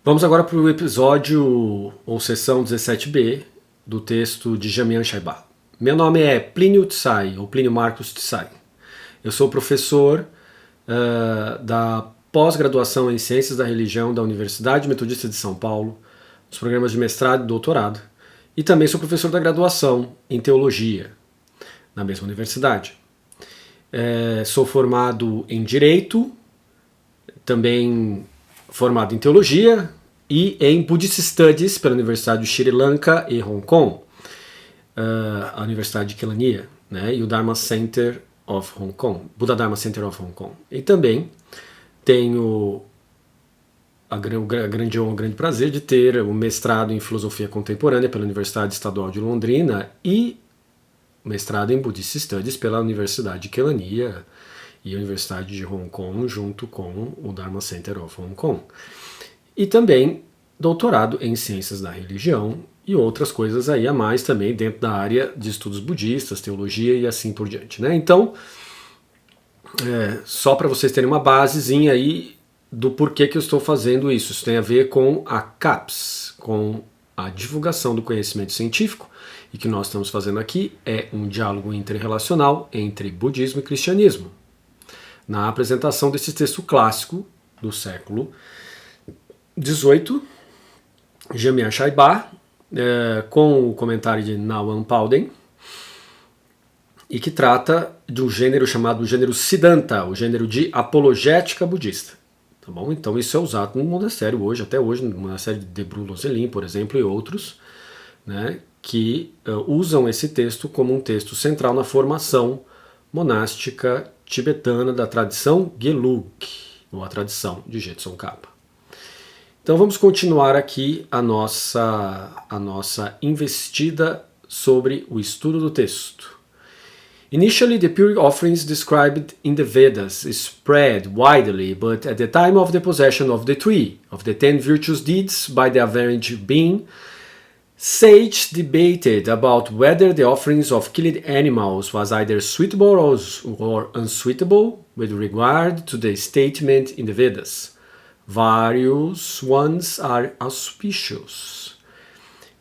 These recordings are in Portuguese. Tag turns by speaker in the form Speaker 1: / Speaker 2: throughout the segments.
Speaker 1: Vamos agora para o episódio ou sessão 17b do texto de Jamian Shaibah. Meu nome é Plínio Tsai, ou Plínio Marcos Tsai. Eu sou professor da pós-graduação em Ciências da Religião da Universidade Metodista de São Paulo, nos programas de mestrado e doutorado, e também sou professor da graduação em Teologia, na mesma universidade. Sou formado em Direito, também formado em Teologia e em Buddhist Studies pela Universidade de Sri Lanka e Hong Kong, a Universidade de Kelaniya, né, e o Dharma Center of Hong Kong, Buddha Dharma Center of Hong Kong. E também tenho o grande prazer de ter o mestrado em Filosofia Contemporânea pela Universidade Estadual de Londrina e mestrado em Buddhist Studies pela Universidade de Kelaniya e a Universidade de Hong Kong, junto com o Dharma Center of Hong Kong. E também doutorado em Ciências da Religião e outras coisas aí a mais também dentro da área de estudos budistas, teologia e assim por diante, né? Então, só para vocês terem uma basezinha aí do porquê que eu estou fazendo isso. Isso tem a ver com a CAPS, com a divulgação do conhecimento científico, e que nós estamos fazendo aqui é um diálogo interrelacional entre budismo e cristianismo, na apresentação desse texto clássico do século XVIII, Jamian Shaibah, com o comentário de Nawan Palden, e que trata de um gênero chamado gênero Siddhanta, o gênero de apologética budista. Tá bom? Então isso é usado no monastério hoje, até hoje, no monastério de Debru Lozelim, por exemplo, e outros, né, que usam esse texto como um texto central na formação monástica tibetana da tradição Gelug, ou a tradição de Jetsun Kappa. Então vamos continuar aqui a nossa investida sobre o estudo do texto. Initially, the pure offerings described in the Vedas spread widely, but at the time of the possession of the tree, of the 10 virtuous deeds by the average being, sages debated about whether the offerings of killed animals was either suitable or unsuitable with regard to the statement in the Vedas. Various ones are auspicious.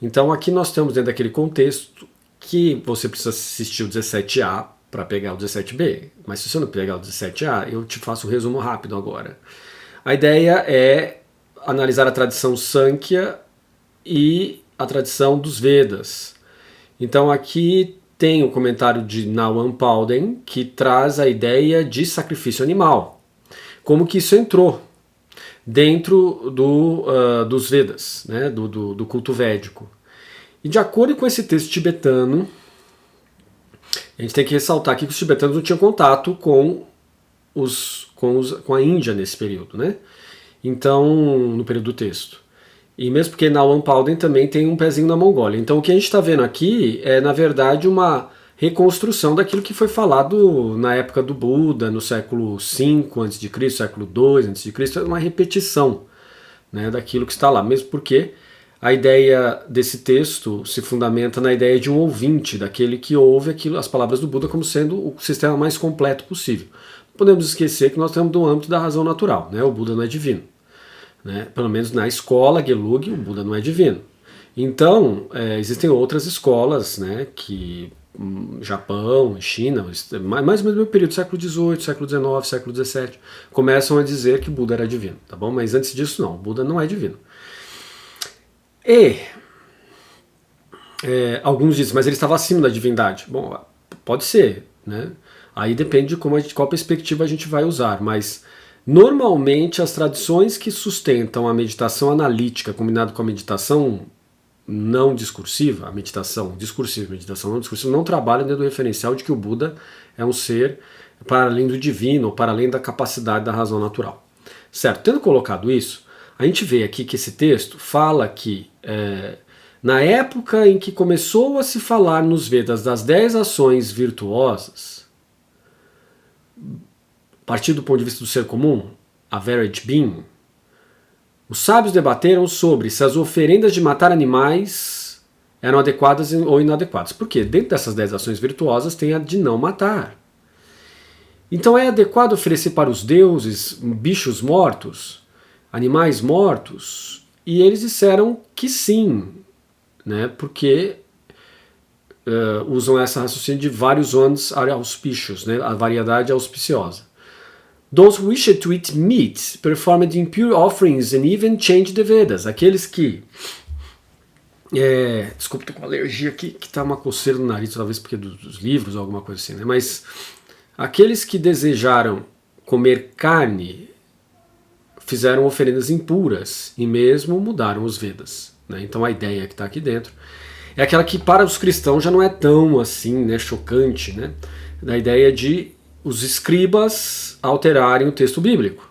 Speaker 1: Então aqui nós estamos dentro daquele contexto que você precisa assistir o 17A para pegar o 17B, mas se você não pegar o 17A, eu te faço um resumo rápido agora. A ideia é analisar a tradição Sankhya e a tradição dos Vedas. Então aqui tem o comentário de Nawan Palden, que traz a ideia de sacrifício animal. Como que isso entrou dentro dos Vedas, né, do culto védico. E de acordo com esse texto tibetano, a gente tem que ressaltar aqui que os tibetanos não tinham contato com a Índia nesse período, né? Então, no período do texto. E mesmo porque Nawan Palden também tem um pezinho na Mongólia. Então o que a gente está vendo aqui é, na verdade, uma reconstrução daquilo que foi falado na época do Buda, no século V a.C., século II a.C., é uma repetição, né, daquilo que está lá, mesmo porque a ideia desse texto se fundamenta na ideia de um ouvinte, daquele que ouve as palavras do Buda como sendo o sistema mais completo possível. Não podemos esquecer que nós estamos no âmbito da razão natural, né? O Buda não é divino. Né? Pelo menos na escola Gelug, o Buda não é divino. Então, existem outras escolas, né, que Japão, China, mais ou menos no período do século XVIII, século XIX, século XVII, começam a dizer que Buda era divino, tá bom? Mas antes disso não, o Buda não é divino. E alguns dizem, mas ele estava acima da divindade. Bom, pode ser, né? Aí depende de qual perspectiva a gente vai usar, mas normalmente as tradições que sustentam a meditação analítica combinado com a meditação não discursiva, a meditação discursiva, meditação não discursiva, não trabalham dentro do referencial de que o Buda é um ser para além do divino, ou para além da capacidade da razão natural. Certo, tendo colocado isso, a gente vê aqui que esse texto fala que na época em que começou a se falar nos Vedas das 10 ações virtuosas, a partir do ponto de vista do ser comum, average being, os sábios debateram sobre se as oferendas de matar animais eram adequadas ou inadequadas. Por quê? Dentro dessas 10 ações virtuosas tem a de não matar. Então é adequado oferecer para os deuses bichos mortos, animais mortos, e eles disseram que sim, né, porque usam essa raciocínio de vários ones are auspicious, né, a variedade auspiciosa. Those who wished to eat meat performed impure offerings and even changed the Vedas. Aqueles que... desculpa, tô com uma alergia aqui, que tá uma coceira no nariz, talvez porque dos livros ou alguma coisa assim, né? Mas aqueles que desejaram comer carne fizeram oferendas impuras e mesmo mudaram os Vedas, né? Então a ideia que está aqui dentro é aquela que para os cristãos já não é tão assim, né, chocante, né? Da ideia de os escribas alterarem o texto bíblico.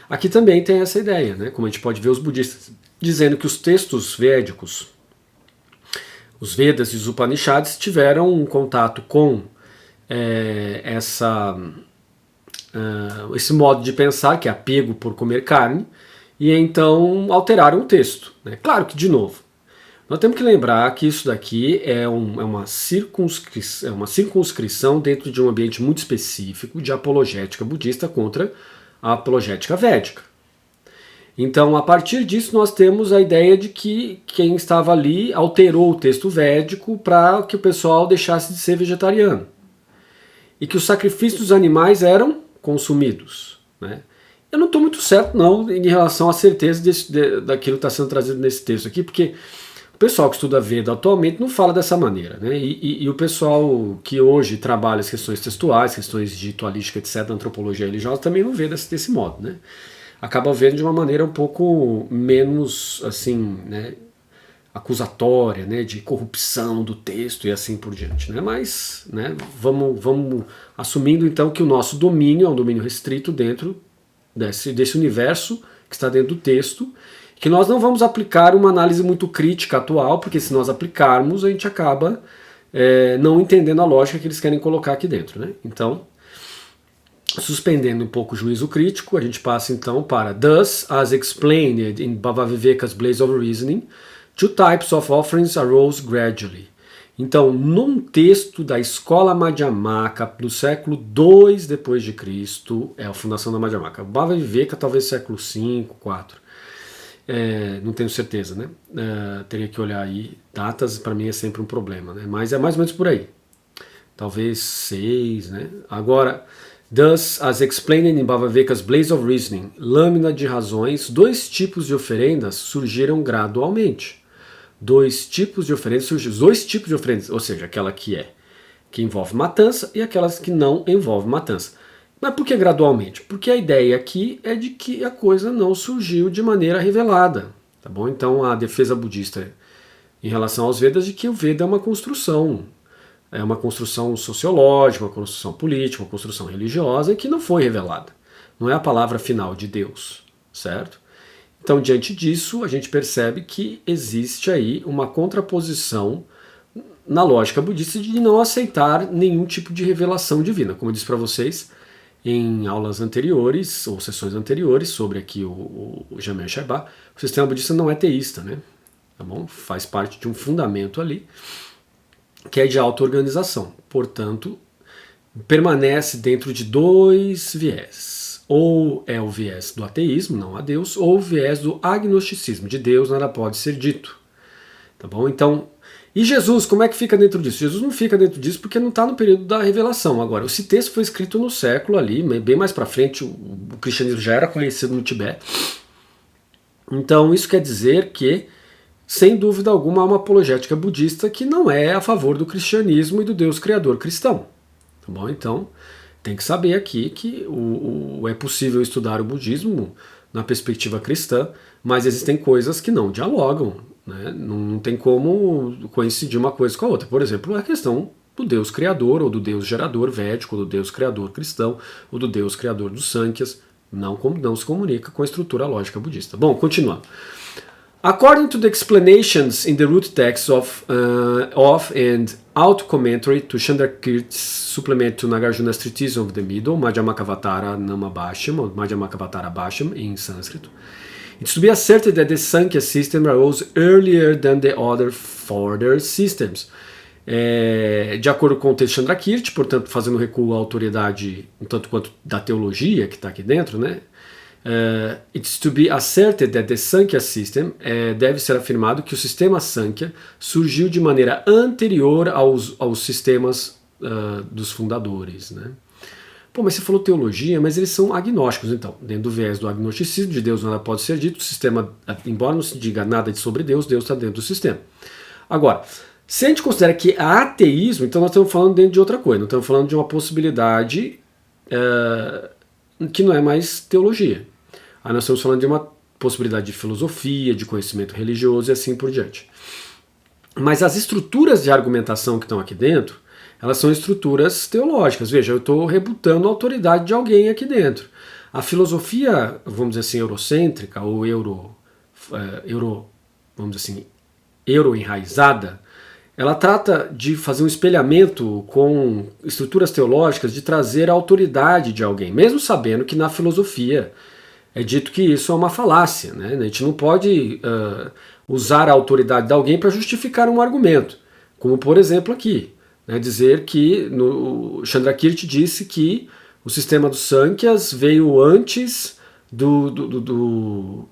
Speaker 1: Aqui também tem essa ideia, né? Como a gente pode ver os budistas dizendo que os textos védicos, os Vedas e os Upanishads, tiveram um contato com esse modo de pensar, que é apego por comer carne, e então alteraram o texto, né? Claro que, de novo, nós temos que lembrar que isso daqui é uma circunscrição dentro de um ambiente muito específico de apologética budista contra a apologética védica. Então, a partir disso, nós temos a ideia de que quem estava ali alterou o texto védico para que o pessoal deixasse de ser vegetariano. E que os sacrifícios dos animais eram consumidos, né? Eu não estou muito certo, não, em relação à certeza daquilo que está sendo trazido nesse texto aqui, porque o pessoal que estuda Veda atualmente não fala dessa maneira, né? E o pessoal que hoje trabalha as questões textuais, questões de ritualística, etc., antropologia religiosa, também não vê desse modo, né? Acaba vendo de uma maneira um pouco menos, assim, né, acusatória, né, de corrupção do texto e assim por diante, né? Mas, né, vamos assumindo então que o nosso domínio é um domínio restrito dentro desse universo que está dentro do texto, que nós não vamos aplicar uma análise muito crítica atual, porque se nós aplicarmos a gente acaba não entendendo a lógica que eles querem colocar aqui dentro, né? Então, suspendendo um pouco o juízo crítico, a gente passa então para Thus, as explained in Bhavaviveka's Blaze of Reasoning, two types of offerings arose gradually. Então, num texto da escola Madhyamaka do século II depois de Cristo, é a fundação da Madhyamaka. Bhavaviveka talvez século V, IV. Não tenho certeza, né? Teria que olhar aí. Datas para mim é sempre um problema, né? Mas é mais ou menos por aí. Talvez 6, né? Agora, Thus, as explained in Bhavaviveka's Blaze of Reasoning, lâmina de razões, dois tipos de oferendas surgiram gradualmente. Dois tipos de oferendas, ou seja, aquela que envolve matança e aquelas que não envolve matança. Mas por que gradualmente? Porque a ideia aqui é de que a coisa não surgiu de maneira revelada, tá bom? Então a defesa budista em relação aos Vedas de que o Veda é uma construção sociológica, uma construção política, uma construção religiosa que não foi revelada. Não é a palavra final de Deus, certo? Então, diante disso, a gente percebe que existe aí uma contraposição na lógica budista de não aceitar nenhum tipo de revelação divina. Como eu disse para vocês em aulas anteriores, ou sessões anteriores, sobre aqui o Jamel Shabbat, o sistema budista não é teísta, né? Tá bom? Faz parte de um fundamento ali, que é de auto-organização. Portanto, permanece dentro de dois viés. Ou é o viés do ateísmo, não a Deus, ou o viés do agnosticismo, de Deus nada pode ser dito. Tá bom? Então, e Jesus, como é que fica dentro disso? Jesus não fica dentro disso porque não está no período da revelação. Agora, esse texto foi escrito no século ali, bem mais para frente, o cristianismo já era conhecido no Tibete. Então, isso quer dizer que, sem dúvida alguma, há uma apologética budista que não é a favor do cristianismo e do Deus criador cristão. Tá bom? Então, tem que saber aqui que é possível estudar o budismo na perspectiva cristã, mas existem coisas que não dialogam, né? Não tem como coincidir uma coisa com a outra. Por exemplo, a questão do Deus criador, ou do Deus gerador védico, ou do Deus criador cristão, ou do Deus criador dos Sankhya's, não se comunica com a estrutura lógica budista. Bom, continuando. According to the explanations in the root texts of and out commentary to Chandrakirti's supplement to Nagarjuna's treatise of the Middle, Madhyamakavattara Namabhashyam, or Madhyamakavattara Bhashyam in Sanskrit, it's to be asserted that the Sankhya system arose earlier than the other further systems. De acordo com o texto de Chandrakirti, portanto, fazendo recuo à autoridade um tanto quanto da teologia que está aqui dentro, né? It's to be asserted that the Sankhya system, deve ser afirmado que o sistema Sankhya surgiu de maneira anterior aos sistemas dos fundadores, né? Pô, mas você falou teologia, mas eles são agnósticos, então. Dentro do viés do agnosticismo, de Deus nada pode ser dito, o sistema, embora não se diga nada sobre Deus, Deus está dentro do sistema. Agora, se a gente considera que há ateísmo, então nós estamos falando dentro de outra coisa, nós estamos falando de uma possibilidade que não é mais teologia. Aí nós estamos falando de uma possibilidade de filosofia, de conhecimento religioso e assim por diante. Mas as estruturas de argumentação que estão aqui dentro, elas são estruturas teológicas. Veja, eu estou rebutando a autoridade de alguém aqui dentro. A filosofia, vamos dizer assim, eurocêntrica ou vamos dizer assim, euro-enraizada, ela trata de fazer um espelhamento com estruturas teológicas, de trazer a autoridade de alguém, mesmo sabendo que na filosofia é dito que isso é uma falácia, né? A gente não pode usar a autoridade de alguém para justificar um argumento, como por exemplo aqui. Dizer que Chandrakirti disse que o sistema dos Sankhya's veio antes dos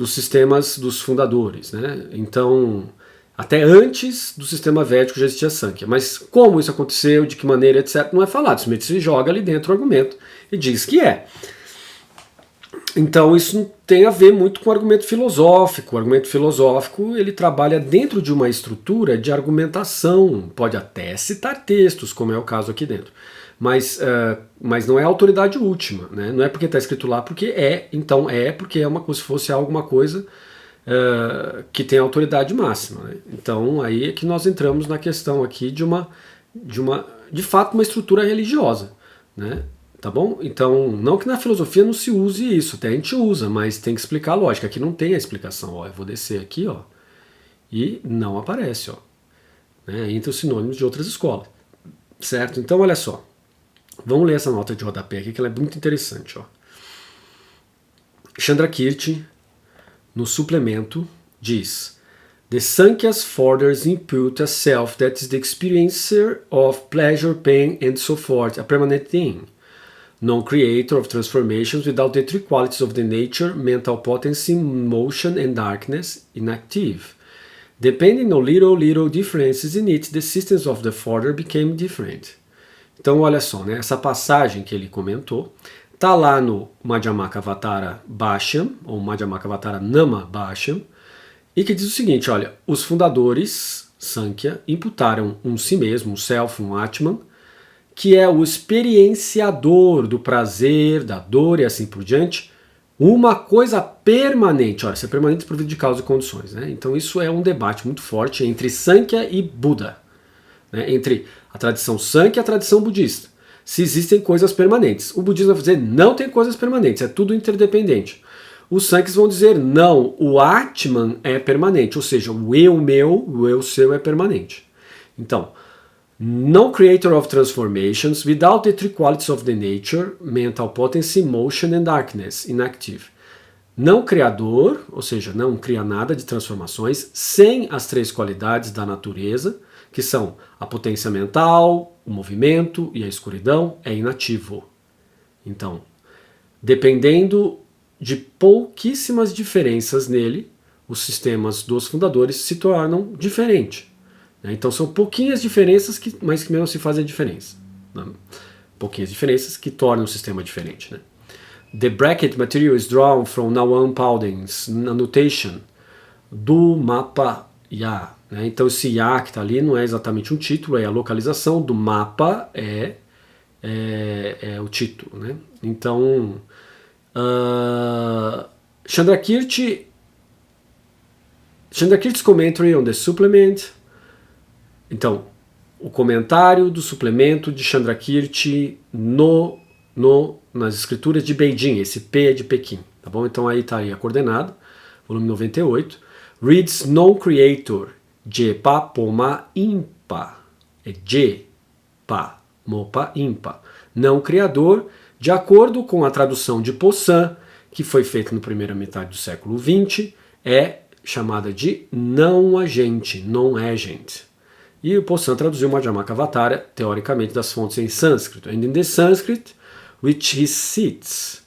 Speaker 1: sistemas dos fundadores, né? Então, até antes do sistema védico já existia Sankhya. Mas como isso aconteceu, de que maneira, etc., não é falado. Simplesmente se joga ali dentro o argumento e diz que é. Então isso tem a ver muito com o argumento filosófico. O argumento filosófico ele trabalha dentro de uma estrutura de argumentação, pode até citar textos, como é o caso aqui dentro, mas não é a autoridade última, né? Não é porque está escrito lá porque então porque é como se fosse alguma coisa que tem autoridade máxima, né? Então aí é que nós entramos na questão aqui de fato uma estrutura religiosa, né? Tá bom? Então, não que na filosofia não se use isso, até a gente usa, mas tem que explicar a lógica. Aqui não tem a explicação. Ó, eu vou descer aqui, ó, e não aparece, ó, né, entre os sinônimos de outras escolas. Certo? Então, olha só. Vamos ler essa nota de rodapé aqui, que ela é muito interessante. Ó. Chandrakirti, no suplemento, diz: The Sankhyas fathers impute a self that is the experiencer of pleasure, pain, and so forth, a permanent thing. Non-creator of transformations without the three qualities of the nature, mental potency, motion and darkness, inactive. Depending on little differences in it, the systems of the father became different. Então olha só, né, essa passagem que ele comentou, está lá no Madhyamakavatara Bhashyam, ou Madhyamakavatara Nama Bhashyam, e que diz o seguinte, olha, os fundadores, Sankhya, imputaram um si mesmo, um self, um Atman, que é o experienciador do prazer, da dor e assim por diante, uma coisa permanente. Olha, isso é permanente por vida de causa e condições, né? Então isso é um debate muito forte entre Sankhya e Buda, né? Entre a tradição Sankhya e a tradição budista. Se existem coisas permanentes. O budismo vai dizer não tem coisas permanentes, é tudo interdependente. Os Sankhya vão dizer não, o Atman é permanente, ou seja, o eu meu, o eu seu é permanente. Então, no creator of transformations, without the three qualities of the nature, mental potency, motion and darkness, inactive. Não criador, ou seja, não cria nada de transformações, sem as três qualidades da natureza, que são a potência mental, o movimento e a escuridão, é inativo. Então, dependendo de pouquíssimas diferenças nele, os sistemas dos fundadores se tornam diferentes. Então são pouquinhas diferenças, mas que mesmo se fazem a diferença. Né? Pouquinhas diferenças que tornam o sistema diferente. Né? The bracket material is drawn from Nawan Pauden's annotation do mapa Ya. Né? Então esse Ya que está ali não é exatamente um título, é a localização do mapa, é o título. Né? Então, Chandrakirti's commentary on the supplement. Então, o comentário do suplemento de Chandrakirti nas escrituras de Beijing, esse P é de Pequim, tá bom? Então aí está aí a coordenada, volume 98. Reads non-creator, Jepa Poma Impa, é Jepa Mopa Impa, não criador, de acordo com a tradução de Poussin, que foi feita na primeira metade do século XX, é chamada de não agente, non-agent. E o Poussin traduziu Madhyamakavatara, teoricamente, das fontes em sânscrito. And in the Sanskrit, which he cites,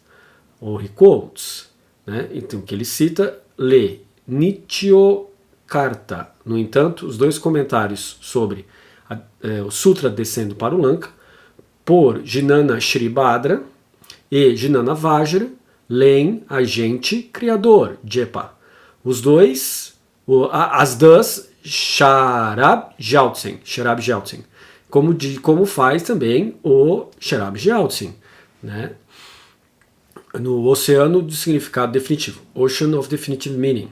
Speaker 1: or he quotes, né? Então o que ele cita, lê Nityokarta. No entanto, os dois comentários sobre o Sutra descendo para o Lanka, por Jnana Shribhadra e Jnana Vajra, leem agente criador, Jepa. Os dois, as duas, Sharab Gyaltsen, como faz também o Sharab Gyaltsen, né? No Oceano do Significado Definitivo, Ocean of Definitive Meaning.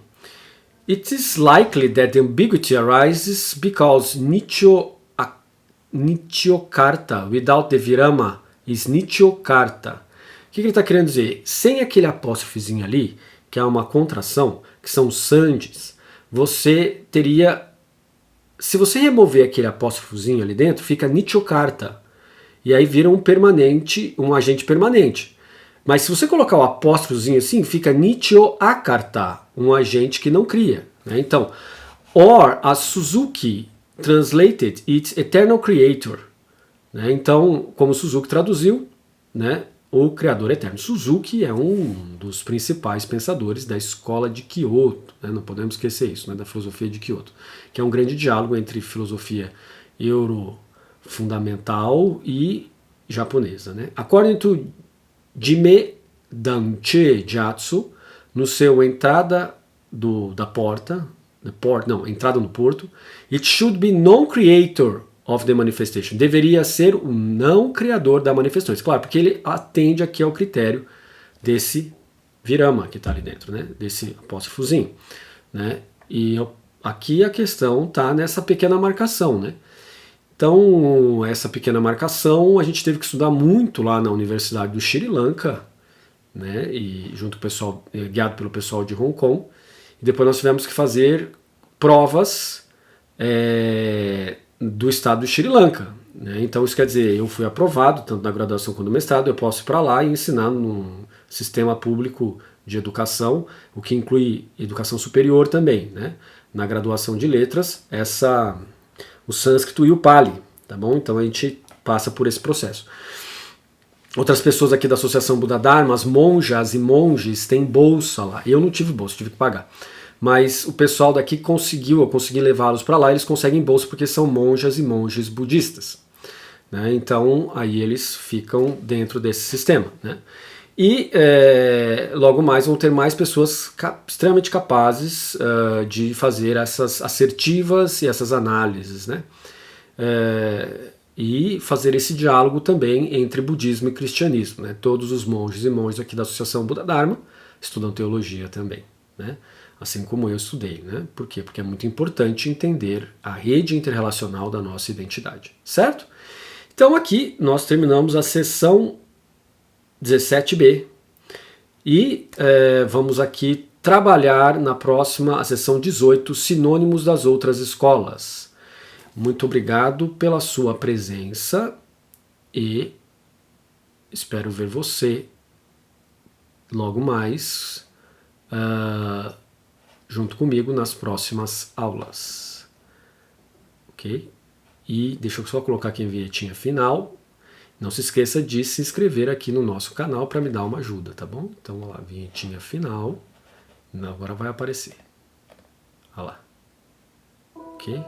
Speaker 1: It is likely that the ambiguity arises because Nityokarta without the virama is Nityokarta. O que ele está querendo dizer? Sem aquele apóstrofozinho ali, que é uma contração, que são sandis, você teria... Se você remover aquele apóstrofozinho ali dentro, fica Nityokarta. E aí vira um agente permanente. Mas se você colocar o apóstrofozinho assim, fica Nityoakarta, um agente que não cria. Né? Então, or as Suzuki translated its eternal creator. Né? Então, como Suzuki traduziu, né? O criador eterno. Suzuki é um dos principais pensadores da escola de Kyoto, né? Não podemos esquecer isso, né? Da filosofia de Kyoto, que é um grande diálogo entre filosofia euro-fundamental e japonesa. Né? According to Jime Danche Jatsu, no seu entrada da porta, entrada no porto, it should be non-creator of the manifestation. Deveria ser o não criador da manifestação. Claro, porque ele atende aqui ao critério desse virama que está ali dentro, né? Desse apóstrofozinho. Né? E aqui a questão está nessa pequena marcação. Né? Então, essa pequena marcação a gente teve que estudar muito lá na Universidade do Sri Lanka, né? E junto com o pessoal, guiado pelo pessoal de Hong Kong. E depois nós tivemos que fazer provas do estado do Sri Lanka. Né? Então isso quer dizer, eu fui aprovado, tanto na graduação quanto no mestrado, eu posso ir para lá e ensinar num sistema público de educação, o que inclui educação superior também. Né? Na graduação de letras, o sânscrito e o Pali. Tá bom? Então a gente passa por esse processo. Outras pessoas aqui da Associação Buda Dharma, as monjas e monges, têm bolsa lá. Eu não tive bolsa, tive que pagar. Mas o pessoal daqui eu consegui levá-los para lá, eles conseguem bolsa porque são monjas e monges budistas. Né? Então, aí eles ficam dentro desse sistema. Né? E logo mais vão ter mais pessoas extremamente capazes de fazer essas assertivas e essas análises. Né? E fazer esse diálogo também entre budismo e cristianismo. Né? Todos os monges e monjas aqui da Associação Buda Dharma estudam teologia também. Né? Assim como eu estudei. Né? Por quê? Porque é muito importante entender a rede interrelacional da nossa identidade. Certo? Então aqui nós terminamos a sessão 17b e vamos aqui trabalhar na próxima, a sessão 18, sinônimos das outras escolas. Muito obrigado pela sua presença e espero ver você logo mais junto comigo nas próximas aulas. Ok? E deixa eu só colocar aqui a vinhetinha final. Não se esqueça de se inscrever aqui no nosso canal para me dar uma ajuda, tá bom? Então, olha lá, vinhetinha final. Agora vai aparecer. Olha lá. Ok?